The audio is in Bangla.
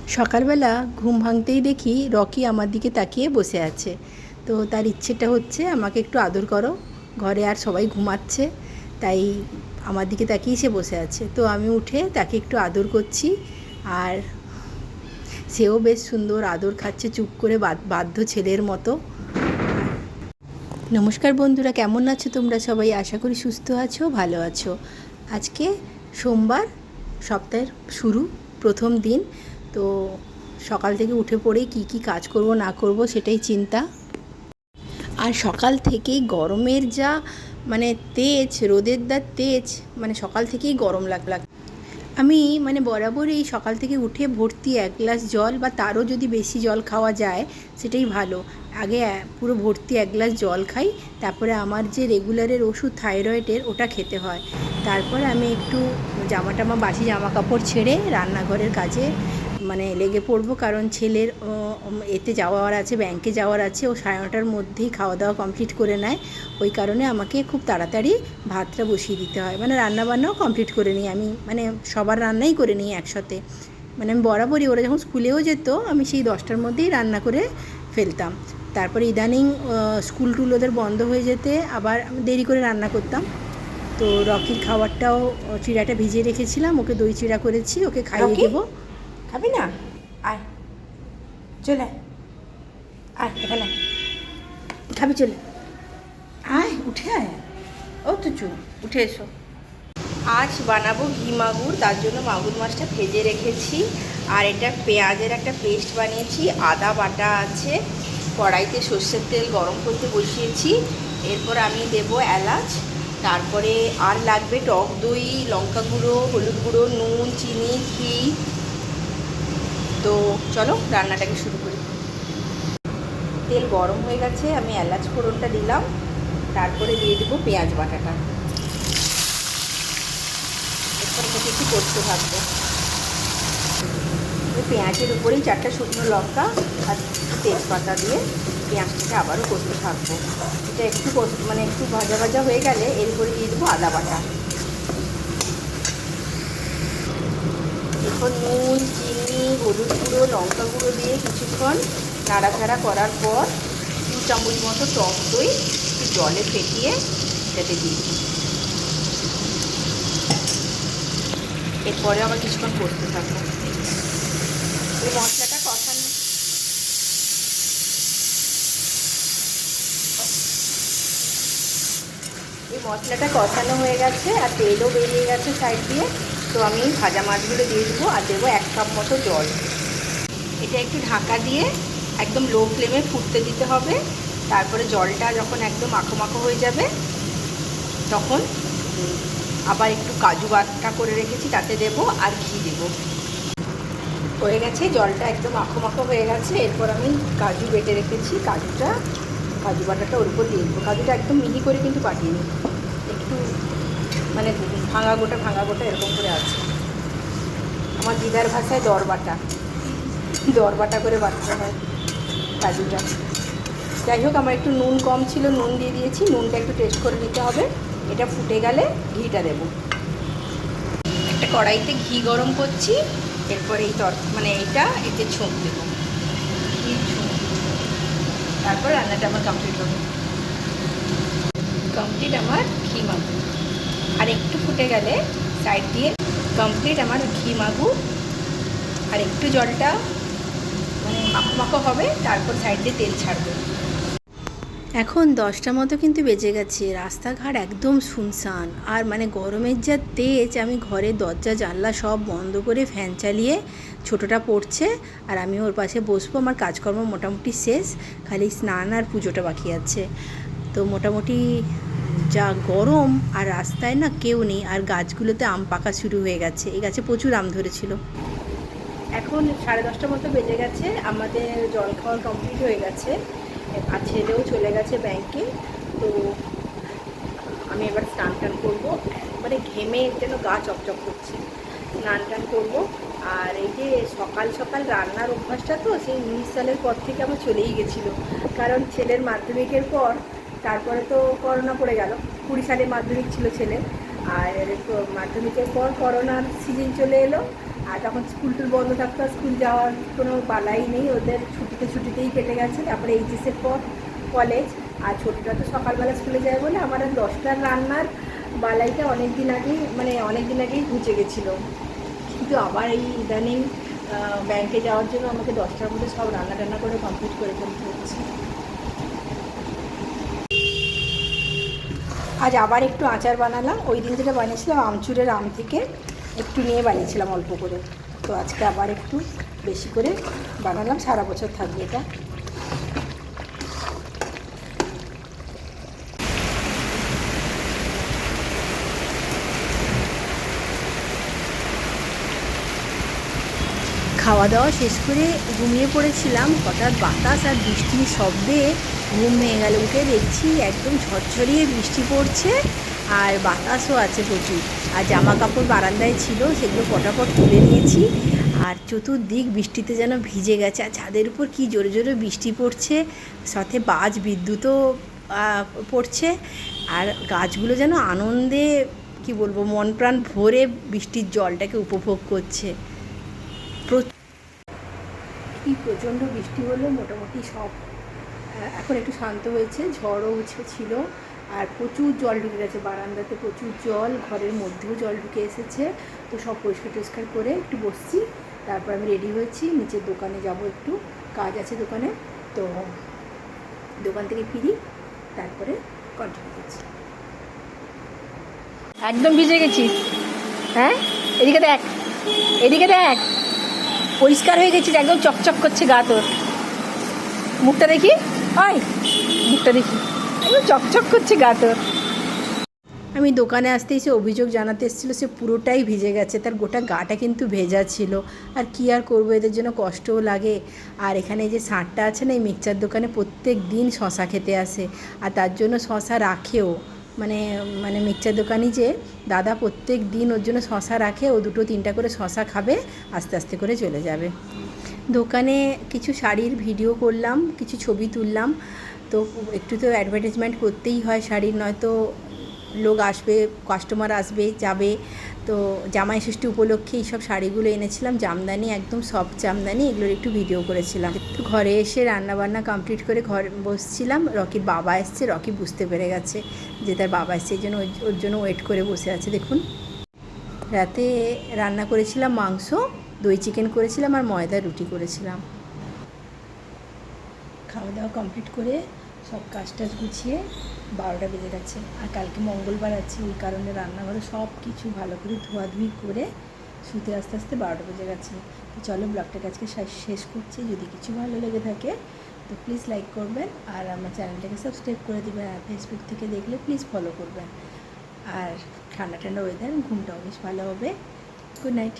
সকালবেলা ঘুম ভাঙতেই দেখি রকি আমার দিকে তাকিয়ে বসে আছে। তো তার ইচ্ছেটা হচ্ছে আমাকে একটু আদর করো, ঘরে আর সবাই ঘুমাচ্ছে, তাই আমার দিকে তাকিয়েই সে বসে আছে। তো আমি উঠে তাকে একটু আদর করছি, আর সেও বেশ সুন্দর আদর খাচ্ছে চুপ করে বাধ্য ছেলের মতো। নমস্কার বন্ধুরা, কেমন আছো তোমরা সবাই? আশা করি সুস্থ আছো, ভালো আছো। আজকে সোমবার, সপ্তাহের শুরু, প্রথম দিন। তো সকাল থেকে উঠে পড়েই কী কাজ করব না করব সেটাই চিন্তা। আর সকাল থেকেই গরমের যা মানে তেজ, রোদের যা তেজ, মানে সকাল থেকেই গরম লাগ। আমি বরাবরই সকাল থেকে উঠে ভর্তি এক গ্লাস জল বা তারও যদি বেশি জল খাওয়া যায় সেটাই ভালো। আগে পুরো ভর্তি এক গ্লাস জল খাই, তারপরে আমার যে রেগুলারের ওষুধ থাইরয়েডের ওটা খেতে হয়। তারপরে আমি একটু বাসি জামা কাপড় ছেড়ে রান্নাঘরের কাজে লেগে পড়বো, কারণ ছেলের এতে যাওয়ার আছে, ব্যাংকে যাওয়ার আছে। ও 9:30টার মধ্যেই খাওয়া দাওয়া কমপ্লিট করে নেয়। ওই কারণে আমাকে খুব তাড়াতাড়ি ভাতটা বসিয়ে দিতে হয়, রান্নাবান্নাও কমপ্লিট করে নিই আমি, সবার রান্নাই করে নিই একসাথে। আমি বরাবরই, ওরা যখন স্কুলেও যেত আমি সেই 10টার মধ্যেই রান্না করে ফেলতাম। তারপরে ইদানিং স্কুল টুল ওদের বন্ধ হয়ে যেতে আবার দেরি করে রান্না করতাম। তো রকির খাবারটাও চিড়াটা ভিজিয়ে রেখেছিলাম, ওকে দই চিড়া করেছি, ওকে খাইয়ে দেবো। খাবি না? আয়, চলে আয়, এখানে খাবি, চলে আয়, উঠে আয়। ও তুচু, উঠে এসো। আজ বানাবো ঘি মাগুর, তার জন্য মাগুর মাছটা ভেজে রেখেছি। আর এটা পেঁয়াজের একটা পেস্ট বানিয়েছি, আদা বাটা আছে, কড়াইতে সর্ষের তেল গরম করতে বসিয়েছি। এরপর আমি দেব এলাচ, তারপরে আর লাগবে টক দই, লঙ্কা গুঁড়ো, হলুদ গুঁড়ো, নুন, চিনি, ঘি। তো চলো রান্নাটাকে শুরু করি। তেল গরম হয়ে গেছে, আমি এলাচ ফোড়নটা দিলাম, তারপরে দিয়ে দেবো পেঁয়াজ বাটাটা। এরপর কিছু করতে থাকবো। পেঁয়াজের উপরেই 4টা শুকনো লঙ্কা আর তেজপাতা দিয়ে পেঁয়াজটাকে আবারও করতে থাকবো। এটা একটু একটু ভাজা ভাজা হয়ে গেলে এরপরে দিয়ে দেবো আদা বাটা। এরপর নুন, চিনি, হলুদ গুঁড়ো, লঙ্কা গুঁড়ো দিয়ে কিছুক্ষণ নাড়াচাড়া করার পর 2 চামচ মতো টক দই একটু জলে ফেটিয়ে এটাতে দিই। এরপরে আবার কিছুক্ষণ করতে থাকবো। এই মশলাটা কষানো হয়ে গেছে আর তেলও বেরিয়ে গেছে সাইড দিয়ে। তো আমি ভাজা মাছগুলো দিয়ে দেবো আর দেবো 1 কাপ মতো জল। এটা একটু ঢাকা দিয়ে একদম লো ফ্লেমে ফুটতে দিতে হবে। তারপরে জলটা যখন একদম মাখো মাখো হয়ে যাবে তখন আবার একটু কাজু বাটা করে রেখেছি তাতে দেবো, আর ঘি দেবো। হয়ে গেছে, জলটা একদম মাখো মাখো হয়ে গেছে। এরপর আমি কাজু বেটে রেখেছি, কাজু বাটাটা ওর উপর দিয়ে দেবো। কাজুটা একদম মিহি করে কিন্তু বাটিয়ে নিই, একটু ভাঙা গোটা এরকম করে আছে। আমার দিদার ভাষায় দরবাটা করে বাটতে হয় কাজুটা। যাই হোক, আমার একটু নুন কম ছিল, নুন দিয়ে দিয়েছি। নুনটা একটু টেস্ট করে নিতে হবে। এটা ফুটে গেলে ঘিটা দেবো। একটা কড়াইতে ঘি গরম করছি, এরপরে এইটা এতে ছোঁক দেবো, ঘির ছোঁক। তারপর রান্নাটা আমার কমপ্লিট হবে। কমপ্লিট আমার ঘি মাগুর। আর একটু ফুটে গেলে সাইড দিয়ে কমপ্লিট আমার ঘি মাগুর। আর একটু জলটা মাখো মাখো হবে, তারপর সাইড দিয়ে তেল ছাড়বে। এখন 10টা মতো কিন্তু বেজে গেছে, রাস্তাঘাট একদম শুনশান। আর গরমের যা তেজ, আমি ঘরের দরজা জানলা সব বন্ধ করে ফ্যান চালিয়ে, ছোটোটা পড়ছে আর আমি ওর পাশে বসবো। আমার কাজকর্ম মোটামুটি শেষ, খালি স্নান আর পুজোটা বাকি আছে। তো মোটামুটি যা গরম, আর রাস্তায় না কেউ নেই, আর গাছগুলোতে আম পাকা শুরু হয়ে গেছে। এই গাছে প্রচুর আম ধরেছিল। এখন 10:30 মতো বেজে গেছে, আমাদের জল খাওয়া কমপ্লিট হয়ে গেছে আর ছেলেও চলে গেছে ব্যাংকে। তো আমি এবার স্নান টান করবো, ঘেমে যেন গা চকচক করছে। স্নান টান করবো। আর এই যে সকাল সকাল রান্নার অভ্যাসটা তো সেই 19 সালের পর থেকে আমার চলেই গেছিলো, কারণ ছেলের মাধ্যমিকের পর তারপরে তো করোনা পড়ে গেল। 20 সালে মাধ্যমিক ছিল ছেলের, আর মাধ্যমিকের পর করোনার সিজন চলে এলো। আর তখন স্কুল টুল বন্ধ থাকতো, স্কুল যাওয়ার কোনো বালাই নেই, ওদের ছুটিতেই কেটে গেছে। তারপরে এইচএসের পর কলেজ, আর ছোটোটা তো সকালবেলা স্কুলে যায় বলে আমার আর 10টার রান্নার বালাইটা অনেক দিন আগেই ঘুচে গেছিলো। কিন্তু আবার এই ইদানিং ব্যাংকে যাওয়ার জন্য আমাকে 10টার মধ্যে সব রান্না করে কমপ্লিট করে ফেলতে হচ্ছে। আজ আবার একটু আচার বানালাম, ওই দিন যেটা বানিয়েছিলাম আমচুরের আম থেকে একটু নিয়ে বানিয়েছিলাম অল্প করে, তো আজকে আবার একটু বেশি করে বানালাম, সারা বছর থাকবে এটা। খাওয়া দাওয়া শেষ করে ঘুমিয়ে পড়েছিলাম, হঠাৎ বাতাস আর বৃষ্টির শব্দে ঘুম ভেঙে গেল। উঠে দেখছি একদম ঝরঝরিয়ে বৃষ্টি পড়ছে আর বাতাসও আছে প্রচুর। আর জামা কাপড় বারান্দায় ছিল, সেগুলো পটাপট তুলে নিয়েছি। আর চতুর্দিক বৃষ্টিতে যেন ভিজে গেছে, আর ছাদের উপর কী জোরে জোরে বৃষ্টি পড়ছে, সাথে বাজ বিদ্যুৎও পড়ছে। আর গাছগুলো যেন আনন্দে কি বলবো, মন প্রাণ ভরে বৃষ্টির জলটাকে উপভোগ করছে। কি প্রচণ্ড বৃষ্টি হলো, মোটামুটি সব এখন একটু শান্ত হয়েছে, ঝড়ও ছিল। আর প্রচুর জল ঢুকে গেছে বারান্দাতে, প্রচুর জল, ঘরের মধ্যেও জল ঢুকে এসেছে। তো সব পরিষ্কার করে একটু বসছি, তারপর আমি রেডি হয়েছি, নিচের দোকানে যাব, একটু কাজ আছে দোকানে, তো দোকান থেকে ফিরি, তারপরে কন্টিনিউ করছি। একদম ভিজে গেছিস? হ্যাঁ, এদিকে দেখ পরিষ্কার হয়ে গেছিস, একদম চকচক করছে গা তোর। মুখটা দেখি, মুখটা দেখি, একদম চকচক করছে গা তোর। আমি দোকানে আসতে এসে অভিযোগ জানাতে এসেছিলো, সে পুরোটাই ভিজে গেছে, তার গোটা গাটা কিন্তু ভেজা ছিল। আর কি আর করবো, এদের জন্য কষ্টও লাগে। আর এখানে যে ষাঁড়টা আছে না, এই মিক্সচার দোকানে প্রত্যেক দিন শশা খেতে আসে, আর তার জন্য শশা রাখেও, মানে মিক্সচার দোকানি যে দাদা প্রত্যেক দিন ওর জন্য শশা রাখে, ও 2-3টা করে শশা খাবে, আস্তে আস্তে করে চলে যাবে। দোকানে কিছু শাড়ির ভিডিও করলাম, কিছু ছবি তুললাম, তো একটু তো অ্যাডভার্টাইজমেন্ট করতেই হয় শাড়ির, নয়তো লোক আসবে, কাস্টমার আসবে যাবে। তো জামাই ষষ্ঠী উপলক্ষে এইসব শাড়িগুলো এনেছিলাম, জামদানি, একদম সফট জামদানি, এগুলোর একটু ভিডিও করেছিলাম। তো ঘরে এসে রান্নাবান্না কমপ্লিট করে ঘরে বসছিলাম, রকির বাবা এসছে, রকি বুঝতে পেরে গেছে যে তার বাবা এসছে, এই জন্য ওর জন্য ওয়েট করে বসে আছে। দেখুন, রাতে রান্না করেছিলাম মাংস, দই চিকেন করেছিলাম, আর ময়দার রুটি করেছিলাম। খাওয়া দাওয়া কমপ্লিট করে সব কাজ টাজ গুছিয়ে 12টা বেজে গেছে। আর কালকে মঙ্গলবার আছে, ওই কারণে রান্নাঘরে সব কিছু ভালো করে ধোয়াধুয়ি করে শুতে আস্তে আস্তে 12টা বেজে গেছে। তো চলো, ব্লগটাকে আজকে শেষ করছি। যদি কিছু ভালো লেগে থাকে তো প্লিজ লাইক করবেন, আর আমার চ্যানেলটাকে সাবস্ক্রাইব করে দেবেন, আর ফেসবুক থেকে দেখলে প্লিজ ফলো করবেন। আর ঠান্ডা ওয়েদার, ঘুমটাও বেশ ভালো হবে। Good night.